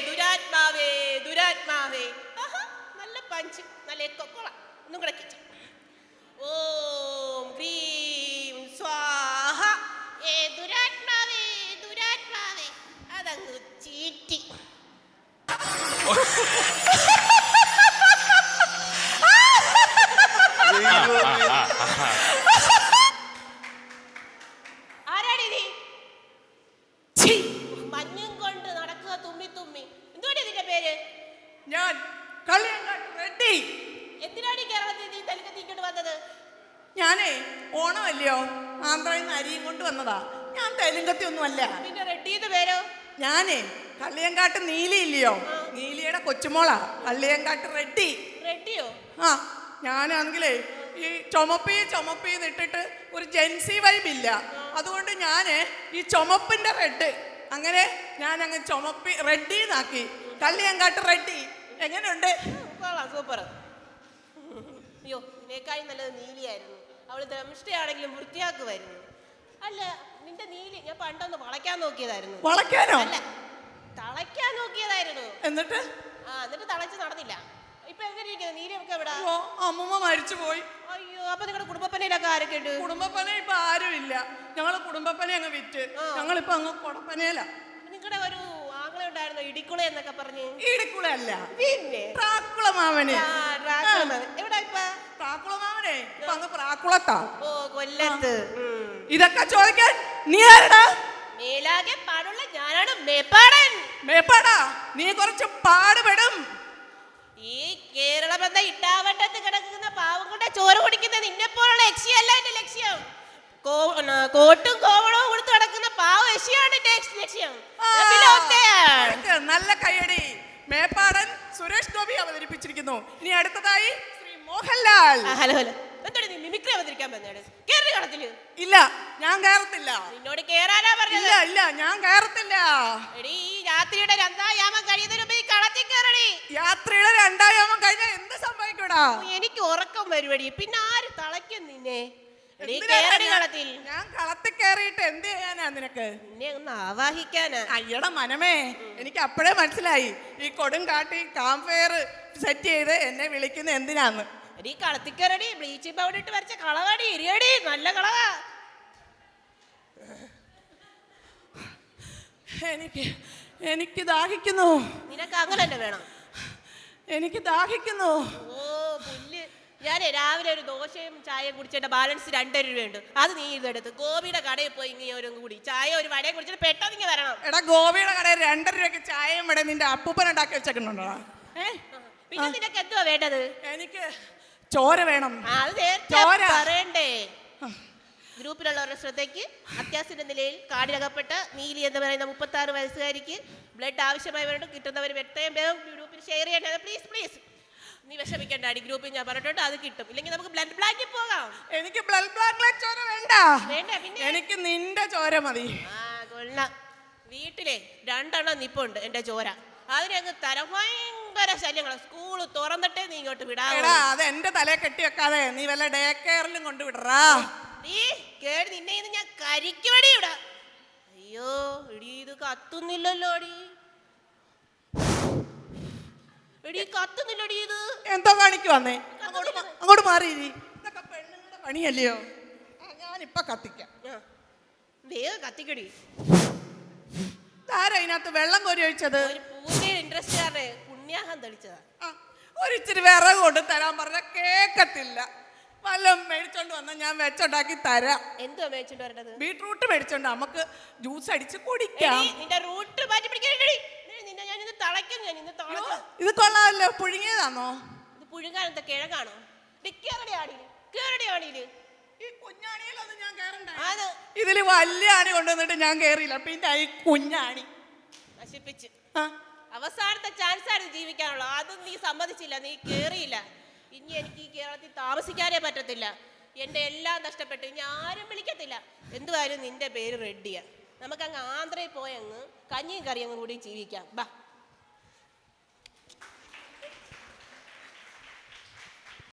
ദുരാത്മാവേ ദുരാത്മാവേ ദുരാത്മാവേ. നല്ല പഞ്ച്, നല്ല കൊള. ഒന്നും കൂടെ കിട്ടും. ഓം ക്രീം സ്വാഹ. ദുരാത്മാവേ ദുരാത്മാവേ. അതങ്ങ് ചീറ്റി. ആരാടി നീ? മഞ്ഞും കൊണ്ട് നടക്കുക തുമ്മി തുമ്മി. എന്തുകൊണ്ട് ഇതിന്റെ പേര്? ഞാൻ കളിയങ്കാട്ട് റെഡ്ഡി. എന്തിനാണ് കേരളത്തിൽ നീ തലക്കത്തി ഇങ്ങോട്ട് വന്നത്? ഞാനേ ഓണമല്ലയോ, ആന്ധ്രയിൽ നിന്ന് അരിയും കൊണ്ട് വന്നതാ. ഞാൻ തെലുങ്കത്തി ഒന്നുമല്ല. പിന്നെ റെഡ്ഡിയുടെ പേരോ? ഞാനേ കള്ളിയങ്കാട്ട് നീലി ഇല്ലയോ, നീലിയുടെ കൊച്ചുമോളാ കള്ളിയങ്കാട്ട് റെഡ്ഡി. റെഡ്ഡിയോ? ആ, ഞാനാണെങ്കിലേ ഈ ചുമപ്പീന്ന് ഇട്ടിട്ട് ഒരു ജെൻസി വൈബില്ല. അതുകൊണ്ട് ഞാന് ഈ ചുമപ്പിന്റെ റെഡ്, അങ്ങനെ ഞാൻ അങ്ങ് ചുമപ്പി റെഡ്ഡിന്നാക്കി. കള്ളിയങ്കാട്ട് റെഡ്ഡി. എങ്ങനെയുണ്ട്? സൂപ്പർ. അയ്യോ, ഇതിനേക്കാളും നല്ലത് നീലിയായിരുന്നു. അവള് ദംഷ്ടയാണെങ്കിലും വൃത്തിയാക്കുമായിരുന്നു. അല്ല, നിന്റെ നീലി ഞാൻ പണ്ടൊന്ന് വളയ്ക്കാൻ നോക്കിയതായിരുന്നു. വളയ്ക്കാനോ? അല്ല, തളയ്ക്കാൻ നോക്കിയതായിരുന്നു. എന്നിട്ട് തളച്ച് നടന്നില്ല. ഇപ്പൊ എങ്ങനെ ഇരിക്കുന്നു? നീലിയൊക്കെ എവിടെ? അമ്മൂമ്മ മരിച്ചു പോയി. അയ്യോ, അപ്പൊ നിങ്ങളുടെ കുടുംബപ്പനയിലൊക്കെ ആരൊക്കെ ഉണ്ട്? കുടുംബപ്പന ഇപ്പൊ ആരും ഇല്ല. ഞങ്ങള് കുടുംബപ്പന അങ്ങ് വിറ്റ് ഞങ്ങളിപ്പോ അങ്ങ് കൊടപ്പനയില. നിങ്ങളുടെ ഒരു ആങ്ങളെ ഉണ്ടായിരുന്നു, ഇടിക്കുള എന്നൊക്കെ പറഞ്ഞു. ഇടിക്കുള അല്ല, പിന്നെ പ്രാക്കുള മാമന്. എവിടെ ഇപ്പൊ? പ്രാക്കുള മാമനെ ഇപ്പൊ അങ്ങ് പ്രാക്കുളത്താ. ഓ, കൊല്ലത്ത്. ഇതൊക്കെ ചോദിക്കാൻ നീ ആരടാ? മേലാകെ പാടുള്ള ഞാനാണ് മേപ്പാടൻ. മേപ്പാടാ, നീ കുറച്ച് പാടുപെടും. ഈ കേരള ബന്ധ ഇട്ടാവട്ടത്ത് കിടക്കുന്ന പാവം കൊണ്ട് ചോറ് കുടിക്കുന്ന നിന്നെ പോലുള്ള യക്ഷിയല്ല എന്റെ ലക്ഷ്യം. കോട്ടും കോവളവും കൊടുത്ത് കിടക്കുന്ന പാവ യക്ഷിയാണ് എന്റെ ലക്ഷ്യം. നല്ല കയ്യടി. മേപ്പാടൻ സുരേഷ് ഗോപി അവതരിപ്പിച്ചിരിക്കുന്നു. ഇനി അടുത്തതായി ശ്രീ മോഹൻലാൽ. Hello hello. എന്താണ് നീ മിമിക്രി അവതരിക്കാൻ വന്നത്? കേറി കളത്തില്? ഇല്ല, ഞാൻ കയറത്തില്ല. നിന്നോട് കേറാനാ പറഞ്ഞത്? ഇല്ല, ഞാൻ കയറത്തില്ല. എടീ, രാത്രിയുടെ 2-ാം യാമം കഴിയുന്നതിന് മുമ്പ് ഈ കളത്തിൽ കയറടി. യാത്രയുടെ 2-ാം യാമം കഴിഞ്ഞാൽ എന്ത് സംഭവിക്കൂടാ? എനിക്ക് ഉറക്കം വരുവടി. പിന്നെ ആര് തളയ്ക്കും നിന്നെ? ഞാൻ കളത്തിൽ കയറിയിട്ട് എന്ത് ചെയ്യാനാ നിനക്ക്? നിന്നെ ഒന്ന് ആവാഹിക്കാനാ. അയ്യടാ മനമേ, എനിക്ക് അപ്പോഴേ മനസ്സിലായി ഈ കൊടും കാട്ടി കാംഫെയർ സെറ്റ് ചെയ്ത് എന്നെ വിളിക്കുന്ന എന്തിനാന്ന്. എടീ, കളത്തിൽ കയറടി. ബ്ലീച്ചിങ് പൗഡർ ഇട്ട് വരച്ച കളവാടി. ഇരിയടി, നല്ല കളവാ. എനിക്ക് ദാഹിക്കുന്നു. നിനക്ക് അങ്ങനെ തന്നെ വേണം? എനിക്ക് ദാഹിക്കുന്നു. ഓ പുല്ല്. ഞാനേ രാവിലെ ഒരു ദോശയും ചായയും കുടിച്ചതിന്റെ ബാലൻസ് 2 രൂപയുണ്ട്. അത് നീ ഇതെടുത്ത് ഗോപിയുടെ കടയിൽ പോയി ഇങ്ങനെ ഒരു കൂടി ചായ ഒരു വടയും കുടിച്ചിട്ട് പെട്ടെന്ന് ഇങ്ങനെ വരണം. എടാ, ഗോപിയുടെ കടയിൽ 2 രൂപയ്ക്ക് ചായയും വട നിന്റെ അപ്പൂപ്പൻ ഉണ്ടാക്കി വെച്ചേക്കുന്നുണ്ടോ? പിന്നെ നിനക്ക് എന്തുവാ വേണ്ടത്? എനിക്ക് ചോര വേണം. അത് പറയണ്ടേ? ഗ്രൂപ്പിലുള്ളവരുടെ ശ്രദ്ധയ്ക്ക്, അത്യാവശ്യ നിലയിൽ കാടിലകപ്പെട്ട നീലി എന്ന് പറയുന്ന 36 വയസ്സുകാരിക്ക് ബ്ലഡ് ആവശ്യമായവരോട് കിട്ടുന്നവർ എത്രയും വേഗം ഗ്രൂപ്പിൽ ഷെയർ ചെയ്യേണ്ടത്. പ്ലീസ്. നീ വിഷമിക്കണ്ടാടി, ഗ്രൂപ്പിൽ ഞാൻ പറഞ്ഞിട്ടുണ്ട്, അത് കിട്ടും. ഇല്ലെങ്കിൽ നമുക്ക് ബ്ലഡ് ബ്ലാങ്കിൽ പോകാം. എനിക്ക് ബ്ലഡ് ബ്ലാക്കിലെ ചോര വേണ്ട. പിന്നെ എനിക്ക് നിന്റെ ചോര മതി. കൊള്ളാം. വീട്ടിലെ 2 എണ്ണം നിപ്പുണ്ട് എന്റെ ചോര. അതിനങ്ങ് തരം ഭയങ്കര ശല്യങ്ങളാ. സ്കൂള് തുറന്നിട്ടേ നീ ഇങ്ങോട്ട് വിടാ. അത് എന്റെ തലയെ കെട്ടി വെക്കാതെ നീ വല്ല ഡേ കെയറിലും കൊണ്ടുവിടറാ. നീ കേട്, നിന്നെ ഇന്ന് ഞാൻ കരിക്കുവടി ഇവിടെ. അയ്യോ എടീ, ഇത് കത്തുന്നില്ലല്ലോ അടി. എടീ, കത്തുന്നില്ലടി ഇത്. എന്തോ കാണിക്കുവന്നേ? അങ്ങോട്ട് മാറി. ഇതൊക്കെ പെണ്ണുങ്ങളുടെ പണിയല്ലയോ? ഞാനിപ്പൊ കത്തിക്കാം. വേഗം കത്തിക്കടി. ആരാ ഇതിനകത്ത് വെള്ളം കോരി ഒഴിച്ചത്? ഒരു പൂജയിൽ ഇൻട്രസ്റ്റ് പുണ്യാഹം തെളിച്ചതാ. ഒരിച്ചിരി വിറക് കൊണ്ട് തരാൻ പറഞ്ഞ കേക്കത്തില്ല. വല്ലതും മേടിച്ചോണ്ട് വന്നാൽ ഞാൻ വെച്ചുണ്ടാക്കി തരാം. എന്തുവാ മേടിച്ചോണ്ട് വരേണ്ടത്? ബീട്രൂട്ട് മേടിച്ചോണ്ട് നമുക്ക് ജ്യൂസ് അടിച്ച് കുടിക്കാം. നിന്റെ റൂട്ട് മാറ്റി പിടിക്കടി. ഇത് കൊള്ളാമല്ലോ. പുഴുങ്ങിയതാണോ? ഇത് പുഴുങ്ങാൻ എന്താ കിഴങ്ങാണോ? ഇതില് വലിയ ആണി കൊണ്ടുവന്നിട്ട് ഞാൻ കേറിയില്ല. പിന്നെ ഈ കുഞ്ഞാണി നശിപ്പിച്ച് അവസാനത്തെ ചാൻസ് ആണ് ജീവിക്കാനുള്ള. അതും നീ സമ്മതിച്ചില്ല, നീ കേറിയില്ല. ഇനി എനിക്ക് ഈ കേരളത്തിൽ താമസിക്കാനേ പറ്റത്തില്ല. എന്റെ എല്ലാം നഷ്ടപ്പെട്ടു. ഇനി ആരും വിളിക്കത്തില്ല. എന്തുവായാലും നിന്റെ പേര് റെഡ്ഡിയാ. നമുക്ക് അങ്ങ് ആന്ധ്രയിൽ പോയങ്ങ് കഞ്ഞിയും കറിയും കൂടി ജീവിക്കാം. ബാ.